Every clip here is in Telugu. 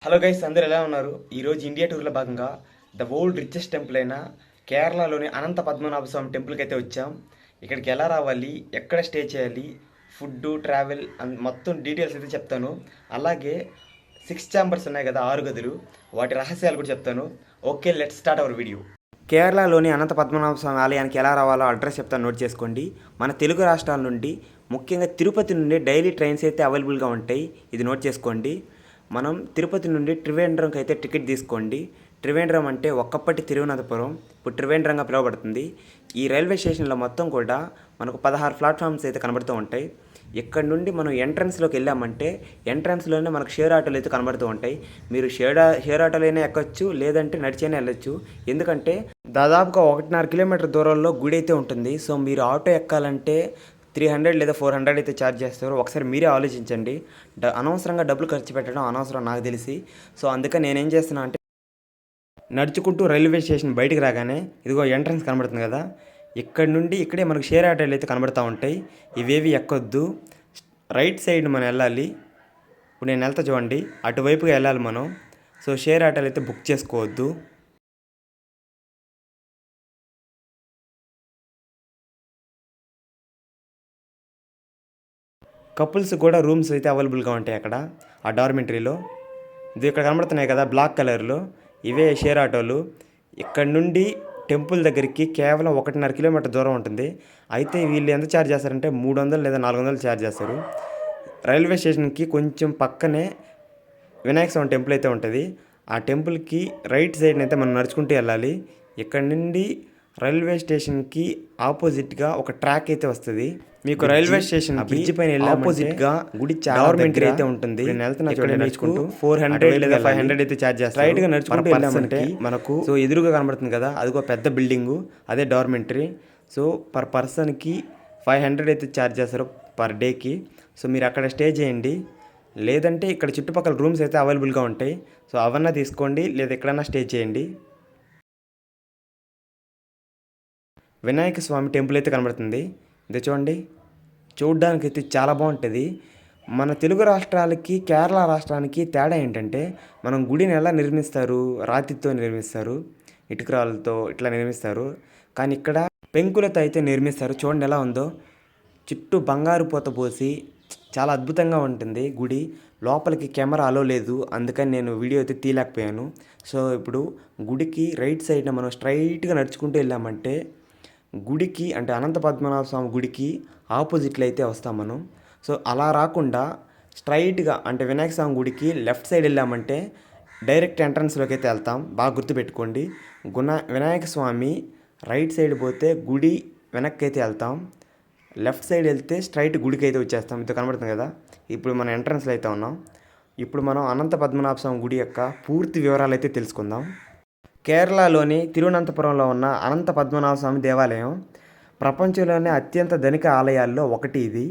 హలో గైస్, అందరు ఎలా ఉన్నారు? ఈరోజు ఇండియా టూర్లో భాగంగా ద వరల్డ్ రిచెస్ట్ టెంపుల్ అయిన కేరళలోని అనంత పద్మనాభ స్వామి టెంపుల్కి అయితే వచ్చాం. ఇక్కడికి ఎలా రావాలి, ఎక్కడ స్టే చేయాలి, ఫుడ్, ట్రావెల్ మొత్తం డీటెయిల్స్ అయితే చెప్తాను. అలాగే 6 ఛాంబర్స్ ఉన్నాయి కదా, 6 గదులు, వాటి రహస్యాలు కూడా చెప్తాను. Okay, let's start our video. కేరళలోని అనంత పద్మనాభ స్వామి ఆలయానికి ఎలా రావాలో అడ్రస్ చెప్తాను, నోట్ చేసుకోండి. మన తెలుగు రాష్ట్రాల నుండి, ముఖ్యంగా తిరుపతి నుండి డైలీ ట్రైన్స్ అయితే అవైలబుల్గా ఉంటాయి. ఇది నోట్ చేసుకోండి. మనం తిరుపతి నుండి త్రివేంద్రంకి అయితే టికెట్ తీసుకోండి. త్రివేంద్రం అంటే ఒకప్పటి తిరువనంతపురం, ఇప్పుడు త్రివేంద్రంగా పిలువబడుతుంది. ఈ రైల్వే స్టేషన్లో మొత్తం కూడా మనకు 16 ప్లాట్ఫామ్స్ అయితే కనబడుతూ ఉంటాయి. ఇక్కడ నుండి మనం ఎంట్రన్స్లోకి వెళ్ళామంటే ఎంట్రన్స్లోనే మనకు షేర్ ఆటోలు అయితే కనబడుతూ ఉంటాయి. మీరు షేర్ ఆటోలైనా ఎక్కొచ్చు, లేదంటే నడిచైనా వెళ్ళొచ్చు. ఎందుకంటే దాదాపుగా 1.5 కిలోమీటర్ దూరంలో గుడి అయితే ఉంటుంది. సో మీరు ఆటో ఎక్కాలంటే 300 లేదా 400 అయితే ఛార్జ్ చేస్తారు. ఒకసారి మీరే ఆలోచించండి. అనవసరంగా డబ్బులు ఖర్చు పెట్టడం అనవసరం నాకు తెలిసి. సో అందుకని నేనేం చేస్తున్నా అంటే, నడుచుకుంటూ రైల్వే స్టేషన్ బయటికి రాగానే ఇదిగో ఎంట్రన్స్ కనబడుతుంది కదా, ఇక్కడ నుండి ఇక్కడే మనకు షేర్ ఆటోలు అయితే కనబడుతూ ఉంటాయి. ఇవేవి ఎక్కొద్దు, రైట్ సైడ్ మనం వెళ్ళాలి. ఇప్పుడు నేను వెళ్తా చూడండి, అటువైపుగా వెళ్ళాలి మనం. సో షేర్ ఆటోలు అయితే బుక్ చేసుకోవద్దు. కపుల్స్ కూడా రూమ్స్ అయితే అవైలబుల్గా ఉంటాయి అక్కడ, ఆ డార్మెంటరీలో. ఇది ఇక్కడ కనబడుతున్నాయి కదా బ్లాక్ కలర్లో, ఇవే షేర్ ఆటోలు. ఇక్కడ నుండి టెంపుల్ దగ్గరికి కేవలం 1.5 కిలోమీటర్ దూరం ఉంటుంది. అయితే వీళ్ళు ఎంత ఛార్జ్ చేస్తారంటే 300 లేదా 400 ఛార్జ్ చేస్తారు. రైల్వే స్టేషన్కి కొంచెం పక్కనే వినాయక స్వామి టెంపుల్ అయితే ఉంటుంది. ఆ టెంపుల్కి రైట్ సైడ్ని అయితే మనం నడుచుకుంటూ వెళ్ళాలి. ఇక్కడ నుండి రైల్వే స్టేషన్కి ఆపోజిట్గా ఒక ట్రాక్ అయితే వస్తుంది. మీకు రైల్వే స్టేషన్ బ్రిడ్జ్ పైన ఆపోజిట్గా గుడి డార్మెంటరీ అయితే ఉంటుంది. నేను వెళ్తున్నా చూడండి, నడుచుకుంటూ 400 లేదా 500 అయితే ఛార్జ్ చేస్తారు. రైట్గా నడుచుకుంటూ వెళ్ళామంటే మనకు సో ఎదురుగా కనబడుతుంది కదా, అదిగో పెద్ద బిల్డింగు, అదే డార్మెంటరీ. సో పర్ పర్సన్కి 500 అయితే ఛార్జ్ చేస్తారు పర్ డేకి. సో మీరు అక్కడ స్టే చేయండి, లేదంటే ఇక్కడ చుట్టుపక్కల రూమ్స్ అయితే అవైలబుల్గా ఉంటాయి. సో అవన్నా తీసుకోండి, లేదా ఎక్కడన్నా స్టే చేయండి. వినాయక స్వామి టెంపుల్ అయితే కనబడుతుంది, ఇది చూడండి. చూడ్డానికి అయితే చాలా బాగుంటుంది. మన తెలుగు రాష్ట్రాలకి కేరళ రాష్ట్రానికి తేడా ఏంటంటే, మనం గుడిని ఎలా నిర్మిస్తారు, రాతితో నిర్మిస్తారు, ఇటుకరాలతో ఇట్లా నిర్మిస్తారు. కానీ ఇక్కడ పెంకులతో అయితే నిర్మిస్తారు. చూడండి ఎలా ఉందో, చుట్టూ బంగారు పూత పోసి చాలా అద్భుతంగా ఉంటుంది గుడి. లోపలికి కెమెరా అలో లేదు, అందుకని నేను వీడియో అయితే తీయలేకపోయాను. సో ఇప్పుడు గుడికి రైట్ సైడ్న మనం స్ట్రైట్గా నడుచుకుంటూ వెళ్ళామంటే గుడికి, అంటే అనంత పద్మనాభ స్వామి గుడికి ఆపోజిట్లో అయితే వస్తాం మనం. సో అలా రాకుండా స్ట్రైట్గా, అంటే వినాయక స్వామి గుడికి లెఫ్ట్ సైడ్ వెళ్ళామంటే డైరెక్ట్ ఎంట్రన్స్లోకి అయితే వెళ్తాం. బాగా గుర్తుపెట్టుకోండి. వినాయక స్వామి రైట్ సైడ్ పోతే గుడి వెనక్కి అయితే వెళ్తాం, లెఫ్ట్ సైడ్ వెళ్తే స్ట్రైట్ గుడికి అయితే వచ్చేస్తాం. ఇది కనబడుతుంది కదా, ఇప్పుడు మనం ఎంట్రన్స్లో అయితే ఉన్నాం. ఇప్పుడు మనం అనంత పద్మనాభ స్వామి గుడి యొక్క పూర్తి వివరాలు అయితే తెలుసుకుందాం. కేరళలోని తిరువనంతపురంలో ఉన్న అనంత పద్మనాభ స్వామి దేవాలయం ప్రపంచంలోనే అత్యంత ధనిక ఆలయాల్లో ఒకటి ఇది.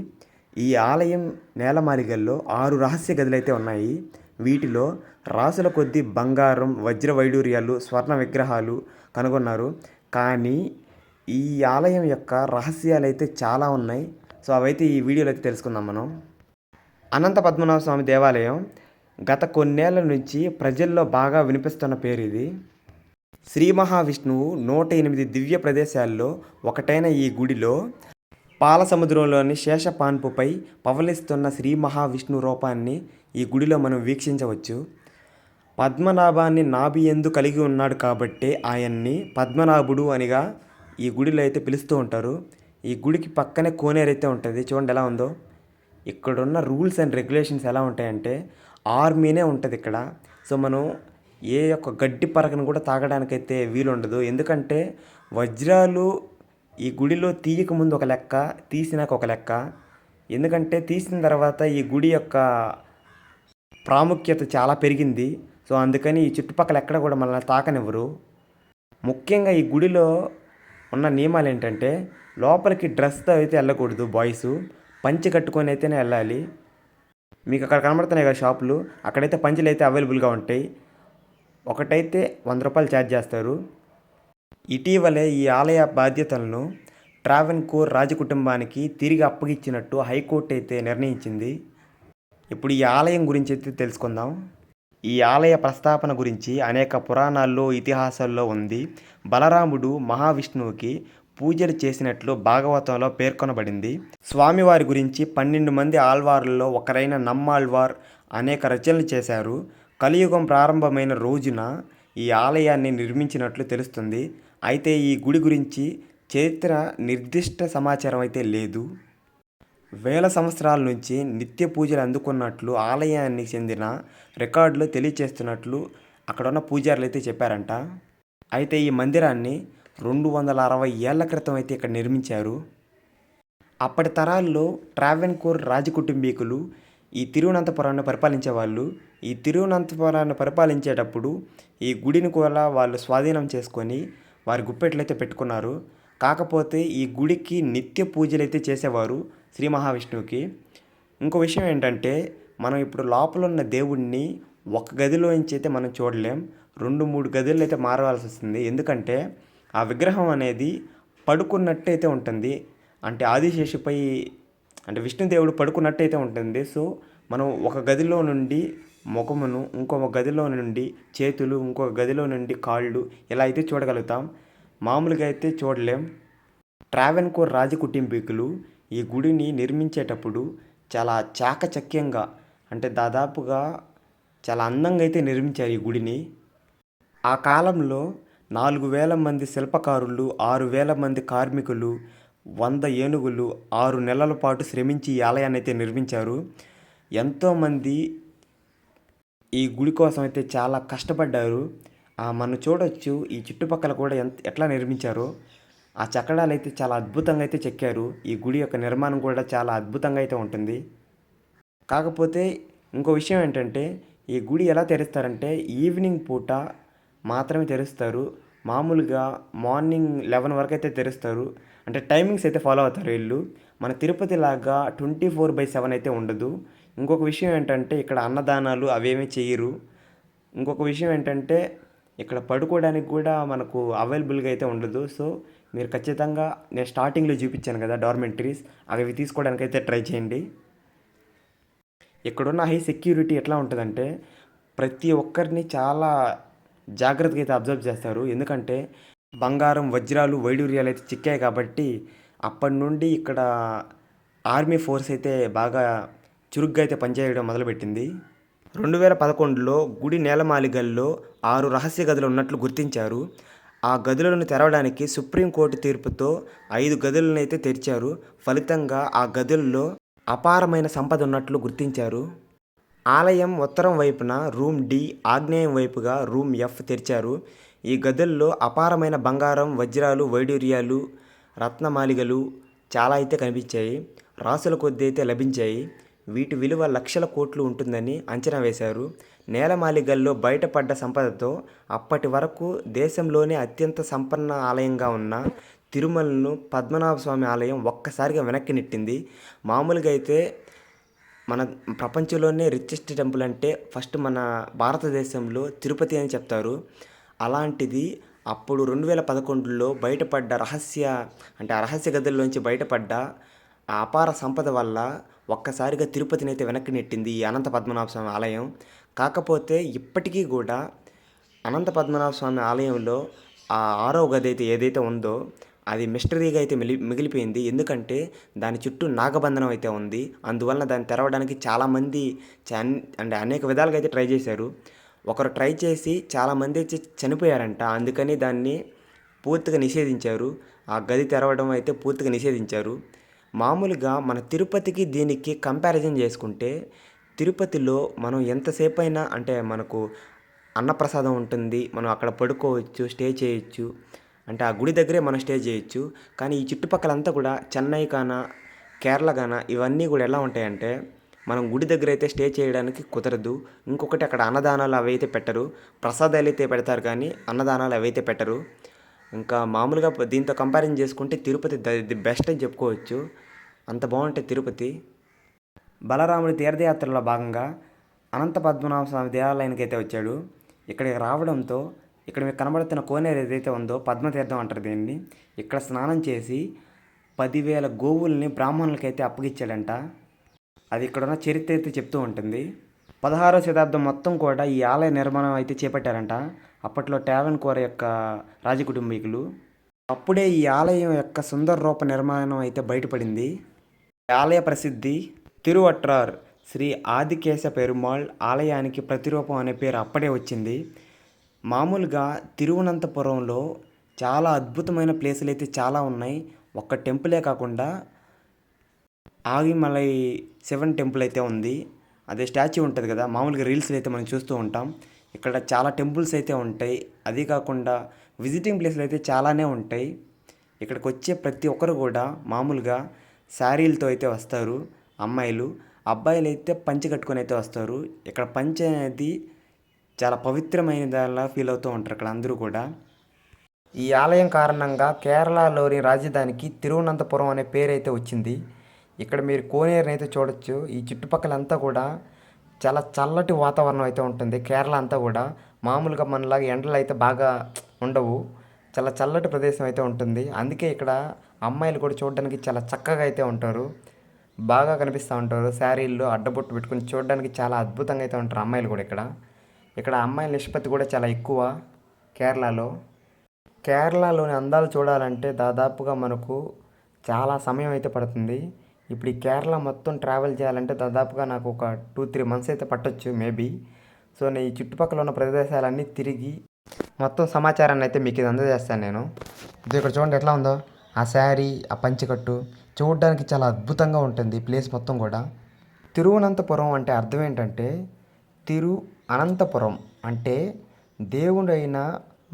ఈ ఆలయం నేలమాలిగల్లో 6 రహస్య గదులైతే ఉన్నాయి. వీటిలో రాసుల కొద్దీ బంగారం, వజ్ర వైడూర్యాలు, స్వర్ణ విగ్రహాలు కనుగొన్నారు. కానీ ఈ ఆలయం యొక్క రహస్యాలు అయితే చాలా ఉన్నాయి. సో అవైతే ఈ వీడియోలో అయితే తెలుసుకుందాం మనం. అనంత పద్మనాభ స్వామి దేవాలయం గత కొన్నేళ్ల నుంచి ప్రజల్లో బాగా వినిపిస్తున్న పేరు ఇది. శ్రీ మహావిష్ణువు 108 దివ్య ప్రదేశాల్లో ఒకటైన ఈ గుడిలో పాల సముద్రంలోని శేషపాన్పుపై పవలిస్తున్న శ్రీ మహావిష్ణు రూపాన్ని ఈ గుడిలో మనం వీక్షించవచ్చు. పద్మనాభాన్ని నాభి యందు కలిగి ఉన్నాడు కాబట్టే ఆయన్ని పద్మనాభుడు అనిగా ఈ గుడిలో అయితే పిలుస్తూ ఉంటారు. ఈ గుడికి పక్కనే కోనేరు అయితే ఉంటుంది. చూడండి ఎలా ఉందో. ఇక్కడున్న రూల్స్ అండ్ రెగ్యులేషన్స్ ఎలా ఉంటాయంటే, ఆర్మీనే ఉంటుంది ఇక్కడ. సో మనం ఏ యొక్క గడ్డి పరకను కూడా తాగడానికైతే వీలుండదు. ఎందుకంటే వజ్రాలు ఈ గుడిలో తీయక ముందు ఒక లెక్క, తీసినాక ఒక లెక్క. ఎందుకంటే తీసిన తర్వాత ఈ గుడి యొక్క ప్రాముఖ్యత చాలా పెరిగింది. సో అందుకని ఈ చుట్టుపక్కల ఎక్కడ కూడా మనల్ని తాకనివ్వరు. ముఖ్యంగా ఈ గుడిలో ఉన్న నియమాలు ఏంటంటే, లోపలికి డ్రెస్తో అయితే వెళ్ళకూడదు. బాయ్స్ పంచె కట్టుకొని అయితేనే వెళ్ళాలి. మీకు అక్కడ కనబడుతున్నాయి కదా షాపులు, అక్కడైతే పంచెలు అయితే అవైలబుల్గా ఉంటాయి. ఒకటైతే 100 రూపాయలు ఛార్జ్ చేస్తారు. ఇటీవలే ఈ ఆలయ బాధ్యతలను ట్రావెన్కోర్ రాజకుటుంబానికి తిరిగి అప్పగించినట్టు హైకోర్టు అయితే నిర్ణయించింది. ఇప్పుడు ఈ ఆలయం గురించి అయితే తెలుసుకుందాం. ఈ ఆలయ ప్రస్తాపన గురించి అనేక పురాణాల్లో, ఇతిహాసాల్లో ఉంది. బలరాముడు మహావిష్ణువుకి పూజలు చేసినట్లు భాగవతంలో పేర్కొనబడింది. స్వామివారి గురించి 12 మంది ఆళ్వార్లలో ఒకరైన నమ్మాళ్వార్ అనేక రచనలు చేశారు. కలియుగం ప్రారంభమైన రోజున ఈ ఆలయాన్ని నిర్మించినట్లు తెలుస్తుంది. అయితే ఈ గుడి గురించి చరిత్ర నిర్దిష్ట సమాచారం అయితే లేదు. వేల సంవత్సరాల నుంచి నిత్య పూజలు అందుకున్నట్లు ఆలయానికి చెందిన రికార్డులు తెలియచేస్తున్నట్లు అక్కడున్న పూజారులు అయితే చెప్పారంట. అయితే ఈ మందిరాన్ని 260 ఏళ్ల క్రితం అయితే ఇక్కడ నిర్మించారు. అప్పటి తరాల్లో ట్రావెన్కోర్ రాజకుటుంబీకులు ఈ తిరువనంతపురాన్ని పరిపాలించేవాళ్ళు. ఈ తిరువనంతపురాన్ని పరిపాలించేటప్పుడు ఈ గుడిని కూడా వాళ్ళు స్వాధీనం చేసుకొని వారి గుప్పెట్లయితే పెట్టుకున్నారు. కాకపోతే ఈ గుడికి నిత్య పూజలు అయితే చేసేవారు శ్రీ మహావిష్ణువుకి. ఇంకో విషయం ఏంటంటే, మనం ఇప్పుడు లోపల ఉన్న దేవుడిని ఒక గదిలోంచి అయితే మనం చూడలేం. 2-3 గదులు అయితే మారవలసి వస్తుంది. ఎందుకంటే ఆ విగ్రహం అనేది పడుకున్నట్టయితే ఉంటుంది. అంటే ఆదిశేషుపై అంటే విష్ణుదేవుడు పడుకున్నట్టయితే ఉంటుంది. సో మనం ఒక గదిలో నుండి ముఖమును, ఇంకొక గదిలో నుండి చేతులు, ఇంకొక గదిలో నుండి కాళ్ళు ఇలా అయితే చూడగలుగుతాం. మామూలుగా అయితే చూడలేం. ట్రావెన్కోర్ రాజకుటుంబీకులు ఈ గుడిని నిర్మించేటప్పుడు చాలా చాకచక్యంగా, అంటే దాదాపుగా చాలా అందంగా అయితే నిర్మించారు ఈ గుడిని. ఆ కాలంలో 4000 మంది శిల్పకారులు, 6000 మంది కార్మికులు, 100 ఏనుగులు 6 నెలల పాటు శ్రమించి ఈ ఆలయాన్ని అయితే నిర్మించారు. ఎంతోమంది ఈ గుడి కోసం అయితే చాలా కష్టపడ్డారు. మనం చూడొచ్చు ఈ చుట్టుపక్కల కూడా ఎట్లా నిర్మించారో. ఆ చెక్కడాలు అయితే చాలా అద్భుతంగా అయితే చెక్కారు. ఈ గుడి యొక్క నిర్మాణం కూడా చాలా అద్భుతంగా అయితే ఉంటుంది. కాకపోతే ఇంకో విషయం ఏంటంటే, ఈ గుడి ఎలా తెరుస్తారంటే ఈవినింగ్ పూట మాత్రమే తెరుస్తారు. మామూలుగా మార్నింగ్ 11 వరకు అయితే తెరుస్తారు. అంటే టైమింగ్స్ అయితే ఫాలో అవుతారు వీళ్ళు. మన తిరుపతి లాగా 24/7 అయితే ఉండదు. ఇంకొక విషయం ఏంటంటే, ఇక్కడ అన్నదానాలు అవేమీ చేయరు. ఇంకొక విషయం ఏంటంటే, ఇక్కడ పడుకోవడానికి కూడా మనకు అవైలబుల్గా అయితే ఉండదు. సో మీరు ఖచ్చితంగా నేను స్టార్టింగ్లో చూపించాను కదా డార్మెంటరీస్, అవి తీసుకోవడానికి అయితే ట్రై చేయండి. ఇక్కడున్న హై సెక్యూరిటీ ఎట్లా ఉంటుందంటే, ప్రతి ఒక్కరిని చాలా జాగ్రత్తగా అయితే అబ్జర్వ్ చేస్తారు. ఎందుకంటే బంగారం, వజ్రాలు, వైడూర్యాలు అయితే చిక్కాయి కాబట్టి అప్పటి నుండి ఇక్కడ ఆర్మీ ఫోర్స్ అయితే బాగా చురుగ్గా అయితే పనిచేయడం మొదలుపెట్టింది. 2011లో గుడి నేలమాళిగల్లో 6 రహస్య గదులు ఉన్నట్లు గుర్తించారు. ఆ గదులను తెరవడానికి సుప్రీంకోర్టు తీర్పుతో 5 గదులను అయితే తెరిచారు. ఫలితంగా ఆ గదుల్లో అపారమైన సంపద ఉన్నట్లు గుర్తించారు. ఆలయం ఉత్తరం వైపున రూమ్ డి, ఆగ్నేయం వైపుగా రూమ్ ఎఫ్ తెరిచారు. ఈ గదుల్లో అపారమైన బంగారం, వజ్రాలు, వైడూర్యాలు, రత్నమాలిగలు చాలా అయితే కనిపించాయి. రాసుల కొద్దీ అయితే లభించాయి. వీటి విలువ లక్షల కోట్లు ఉంటుందని అంచనా వేశారు. నేలమాళిగల్లో బయటపడ్డ సంపదతో అప్పటి వరకు దేశంలోనే అత్యంత సంపన్న ఆలయంగా ఉన్న తిరుమలను పద్మనాభస్వామి ఆలయం ఒక్కసారిగా వెనక్కి నెట్టింది. మామూలుగా అయితే మన ప్రపంచంలోనే రిచెస్ట్ టెంపుల్ అంటే ఫస్ట్ మన భారతదేశంలో తిరుపతి అని చెప్తారు. అలాంటిది అప్పుడు 2011లో బయటపడ్డ ఆ రహస్య గదుల్లోంచి బయటపడ్డ ఆ అపార సంపద వల్ల ఒక్కసారిగా తిరుపతిని అయితే వెనక్కి నెట్టింది ఈ అనంత పద్మనాభ స్వామి ఆలయం. కాకపోతే ఇప్పటికీ కూడా అనంత పద్మనాభ స్వామి ఆలయంలో ఆ 6వ గది అయితే ఏదైతే ఉందో అది మిస్టరీగా అయితే మిగిలిపోయింది. ఎందుకంటే దాని చుట్టూ నాగబంధనం అయితే ఉంది. అందువలన దాన్ని తెరవడానికి చాలామంది అంటే అనేక విధాలుగా అయితే ట్రై చేశారు. ఒకరు ట్రై చేసి చాలామంది అయితే చనిపోయారంట. అందుకని దాన్ని పూర్తిగా నిషేధించారు. ఆ గది తెరవడం అయితే పూర్తిగా నిషేధించారు. మామూలుగా మన తిరుపతికి దీనికి కంపారిజన్ చేసుకుంటే, తిరుపతిలో మనం ఎంతసేపు అయినా అంటే మనకు అన్నప్రసాదం ఉంటుంది. మనం అక్కడ పడుకోవచ్చు, స్టే చేయొచ్చు. అంటే ఆ గుడి దగ్గరే మనం స్టే చేయొచ్చు. కానీ ఈ చుట్టుపక్కలంతా కూడా చెన్నై కాన, కేరళ కాన ఇవన్నీ కూడా ఎలా ఉంటాయంటే మనం గుడి దగ్గర అయితే స్టే చేయడానికి కుదరదు. ఇంకొకటి అక్కడ అన్నదానాలు అవి అయితే పెట్టరు. ప్రసాదాలు అయితే పెడతారు కానీ అన్నదానాలు అవి అయితే పెట్టరు. ఇంకా మామూలుగా దీంతో కంపారిజన్ చేసుకుంటే తిరుపతి ది బెస్ట్ అని చెప్పుకోవచ్చు. అంత బాగుంటుంది తిరుపతి. బలరాముడి తీర్థయాత్రలో భాగంగా అనంత పద్మనాభ స్వామి దేవాలయానికి అయితే వచ్చాడు. ఇక్కడికి రావడంతో ఇక్కడ మీకు కనబడుతున్న కోనేరు ఏదైతే ఉందో పద్మతీర్థం అంటారు దీన్ని. ఇక్కడ స్నానం చేసి 10,000 గోవుల్ని బ్రాహ్మణులకైతే అప్పగిచ్చాడంట. అది ఇక్కడున్న చరిత్ర అయితే చెప్తూ ఉంటుంది. 16వ శతాబ్దం మొత్తం కూడా ఈ ఆలయ నిర్మాణం అయితే చేపట్టారంట. అప్పట్లో ట్రావెన్కోర్ యొక్క రాజకుటుంబీకులు. అప్పుడే ఈ ఆలయం యొక్క సుందర రూప నిర్మాణం అయితే బయటపడింది. ఈ ఆలయ ప్రసిద్ధి తిరువట్రార్ శ్రీ ఆదికేశ పెరుమాళ్ ఆలయానికి ప్రతిరూపం అనే పేరు అప్పుడే వచ్చింది. మామూలుగా తిరువనంతపురంలో చాలా అద్భుతమైన ప్లేసులు అయితే చాలా ఉన్నాయి. ఒక్క టెంపులే కాకుండా ఆగిమలై శివన్ టెంపుల్ అయితే ఉంది. అదే స్టాచ్యూ ఉంటుంది కదా, మామూలుగా రీల్స్లో అయితే మనం చూస్తూ ఉంటాం. ఇక్కడ చాలా టెంపుల్స్ అయితే ఉంటాయి. అది కాకుండా విజిటింగ్ ప్లేస్లు అయితే చాలానే ఉంటాయి. ఇక్కడికి వచ్చే ప్రతి ఒక్కరు కూడా మామూలుగా శారీలతో అయితే వస్తారు అమ్మాయిలు. అబ్బాయిలు అయితే పంచె కట్టుకొని అయితే వస్తారు. ఇక్కడ పంచె అనేది చాలా పవిత్రమైన దానిలా ఫీల్ అవుతూ ఉంటారు ఇక్కడ అందరూ కూడా. ఈ ఆలయం కారణంగా కేరళలోని రాజధానికి తిరువనంతపురం అనే పేరు అయితే వచ్చింది. ఇక్కడ మీరు కోనేరుని అయితే చూడొచ్చు. ఈ చుట్టుపక్కలంతా కూడా చాలా చల్లటి వాతావరణం అయితే ఉంటుంది. కేరళ అంతా కూడా మామూలుగా మనలాగా ఎండలు అయితే బాగా ఉండవు. చాలా చల్లటి ప్రదేశం అయితే ఉంటుంది. అందుకే ఇక్కడ అమ్మాయిలు కూడా చూడడానికి చాలా చక్కగా అయితే ఉంటారు. బాగా కనిపిస్తూ ఉంటారు. శారీల్లో అడ్డబొట్టు పెట్టుకుని చూడడానికి చాలా అద్భుతంగా అయితే ఉంటారు అమ్మాయిలు కూడా ఇక్కడ. ఇక్కడ అమ్మాయిల నిష్పత్తి కూడా చాలా ఎక్కువ కేరళలో. కేరళలోని అందాలు చూడాలంటే దాదాపుగా మనకు చాలా సమయం అయితే పడుతుంది. ఇప్పుడు ఈ కేరళ మొత్తం ట్రావెల్ చేయాలంటే దాదాపుగా నాకు ఒక 2-3 మంత్స్ అయితే పట్టొచ్చు మేబీ. సో నేను ఈ చుట్టుపక్కల ఉన్న ప్రదేశాలన్నీ తిరిగి మొత్తం సమాచారాన్ని అయితే మీకు ఇది అందజేస్తాను నేను. ఇది ఇక్కడ చూడండి ఎట్లా ఉందో, ఆ శారీ, ఆ పంచెకట్టు చూడడానికి చాలా అద్భుతంగా ఉంటుంది ప్లేస్ మొత్తం కూడా. తిరువనంతపురం అంటే అర్థం ఏంటంటే తిరు అనంతపురం అంటే దేవుడైన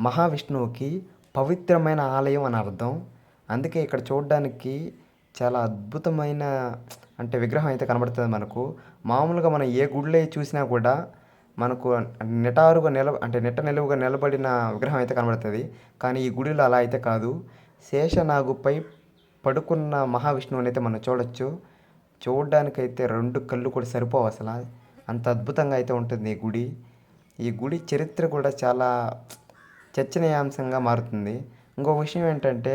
మహావిష్ణువుకి పవిత్రమైన ఆలయం అని అర్థం. అందుకే ఇక్కడ చూడడానికి చాలా అద్భుతమైన అంటే విగ్రహం అయితే కనబడుతుంది మనకు. మామూలుగా మనం ఏ గుడిలో చూసినా కూడా మనకు నిటారుగా నిట్ట నిలువుగా నిలబడిన విగ్రహం అయితే కనబడుతుంది. కానీ ఈ గుడిలో అలా అయితే కాదు. శేషనాగుపై పడుకున్న మహావిష్ణువుని అయితే మనం చూడొచ్చు. చూడడానికైతే 2 కళ్ళు కూడా సరిపోవు అసలు. అంత అద్భుతంగా అయితే ఉంటుంది ఈ గుడి. ఈ గుడి చరిత్ర కూడా చాలా చర్చనీయాంశంగా మారుతుంది. ఇంకో విషయం ఏంటంటే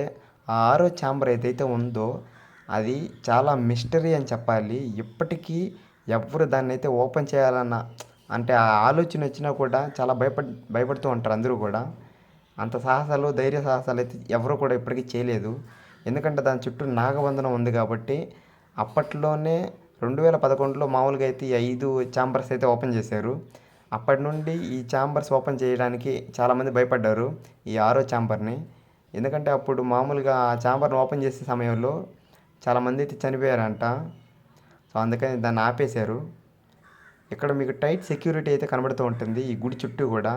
ఆ 6వ ఛాంబర్ ఏదైతే ఉందో అది చాలా మిస్టరీ అని చెప్పాలి. ఇప్పటికీ ఎవ్వరు దాన్ని అయితే ఓపెన్ చేయాలన్న అంటే ఆ ఆలోచన వచ్చినా కూడా చాలా భయపడుతూ ఉంటారు అందరూ కూడా. అంత సాహసాలు, ధైర్య సాహసాలు అయితే ఎవరు కూడా ఇప్పటికీ చేయలేదు. ఎందుకంటే దాని చుట్టూ నాగబంధనం ఉంది కాబట్టి. అప్పట్లోనే 2011లో మామూలుగా అయితే ఈ 5 ఛాంబర్స్ అయితే ఓపెన్ చేశారు. అప్పటి నుండి ఈ ఛాంబర్స్ ఓపెన్ చేయడానికి చాలామంది భయపడ్డారు ఈ 6వ ఛాంబర్ని. ఎందుకంటే అప్పుడు మామూలుగా ఆ ఛాంబర్ని ఓపెన్ చేసే సమయంలో చాలామంది అయితే చనిపోయారంట. సో అందుకని దాన్ని ఆపేశారు. ఇక్కడ మీకు టైట్ సెక్యూరిటీ అయితే కనబడుతూ ఉంటుంది ఈ గుడి చుట్టూ కూడా.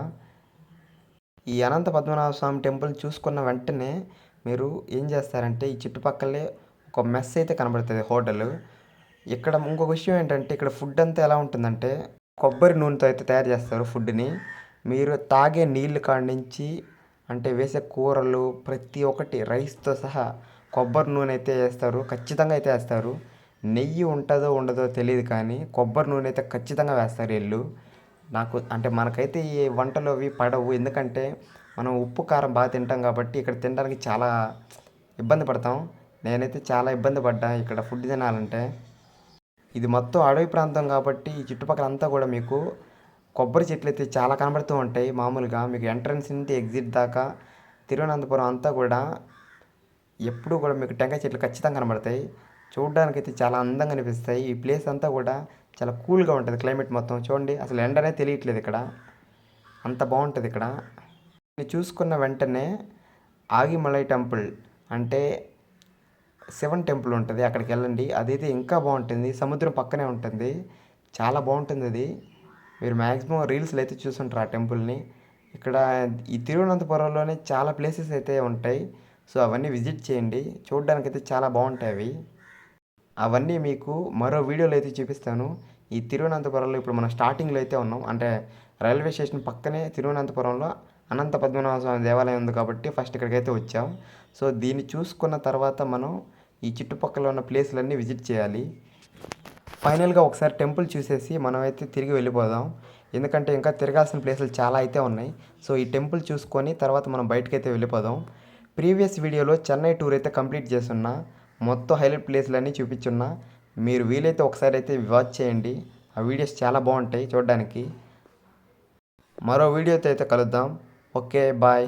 ఈ అనంత పద్మనాభ స్వామి టెంపుల్ చూసుకున్న వెంటనే మీరు ఏం చేస్తారంటే ఈ చుట్టుపక్కలే ఒక మెస్ అయితే కనబడుతుంది, హోటల్. ఇక్కడ ఇంకొక విషయం ఏంటంటే ఇక్కడ ఫుడ్ అంతా ఎలా ఉంటుందంటే కొబ్బరి నూనెతో అయితే తయారు చేస్తారు ఫుడ్ని. మీరు తాగే నీళ్ళు కాడి నుంచి అంటే వేసే కూరలు ప్రతి ఒక్కటి రైస్తో సహా కొబ్బరి నూనె అయితే వేస్తారు, ఖచ్చితంగా అయితే వేస్తారు. నెయ్యి ఉంటుందో ఉండదో తెలియదు కానీ కొబ్బరి నూనె అయితే ఖచ్చితంగా వేస్తారు వీళ్ళు. నాకు అంటే మనకైతే ఈ వంటలు అవి పడవు. ఎందుకంటే మనం ఉప్పు కారం బాగా తింటాం కాబట్టి ఇక్కడ తినడానికి చాలా ఇబ్బంది పడతాం. నేనైతే చాలా ఇబ్బంది పడ్డా ఇక్కడ ఫుడ్ తినాలంటే. ఇది మొత్తం అడవి ప్రాంతం కాబట్టి ఈ చుట్టుపక్కల అంతా కూడా మీకు కొబ్బరి చెట్లు అయితే చాలా కనబడుతూ ఉంటాయి. మామూలుగా మీకు ఎంట్రన్స్ నుండి ఎగ్జిట్ దాకా తిరువనంతపురం అంతా కూడా ఎప్పుడూ కూడా మీకు టెంకాయ చెట్లు ఖచ్చితంగా కనబడతాయి. చూడడానికైతే చాలా అందంగా అనిపిస్తాయి. ఈ ప్లేస్ అంతా కూడా చాలా కూల్గా ఉంటుంది క్లైమేట్ మొత్తం. చూడండి అసలు ఎండనే తెలియట్లేదు ఇక్కడ, అంత బాగుంటుంది ఇక్కడ. చూసుకున్న వెంటనే ఆగిమలై టెంపుల్ అంటే శివన్ టెంపుల్ ఉంటుంది, అక్కడికి వెళ్ళండి. అదైతే ఇంకా బాగుంటుంది, సముద్రం పక్కనే ఉంటుంది, చాలా బాగుంటుంది అది. మీరు మ్యాక్సిమం రీల్స్లో అయితే చూసుంటారు ఆ టెంపుల్ని. ఇక్కడ ఈ తిరువనంతపురంలోనే చాలా ప్లేసెస్ అయితే ఉంటాయి. సో అవన్నీ విజిట్ చేయండి, చూడడానికైతే చాలా బాగుంటాయి అవి. అవన్నీ మీకు మరో వీడియోలో అయితే చూపిస్తాను. ఈ తిరువనంతపురంలో ఇప్పుడు మనం స్టార్టింగ్లో అయితే ఉన్నాం. అంటే రైల్వే స్టేషన్ పక్కనే తిరువనంతపురంలో అనంత పద్మనాభ స్వామి దేవాలయం ఉంది కాబట్టి ఫస్ట్ ఇక్కడికైతే వచ్చాం. సో దీన్ని చూసుకున్న తర్వాత మనం ఈ చుట్టుపక్కల ఉన్న ప్లేస్లన్నీ విజిట్ చేయాలి. ఫైనల్గా ఒకసారి టెంపుల్ చూసేసి మనమైతే తిరిగి వెళ్ళిపోదాం. ఎందుకంటే ఇంకా తిరగాల్సిన ప్లేసులు చాలా అయితే ఉన్నాయి. సో ఈ టెంపుల్ చూసుకొని తర్వాత మనం బయటకైతే వెళ్ళిపోదాం. ప్రీవియస్ వీడియోలో చెన్నై టూర్ అయితే కంప్లీట్ చేస్తున్నా, మొత్తం హైలైట్ ప్లేస్లన్నీ చూపించున్నా. మీరు వీలైతే ఒకసారి అయితే వాచ్ చేయండి. ఆ వీడియోస్ చాలా బాగుంటాయి చూడడానికి. మరో వీడియోతో అయితే కలుద్దాం. Okay bye.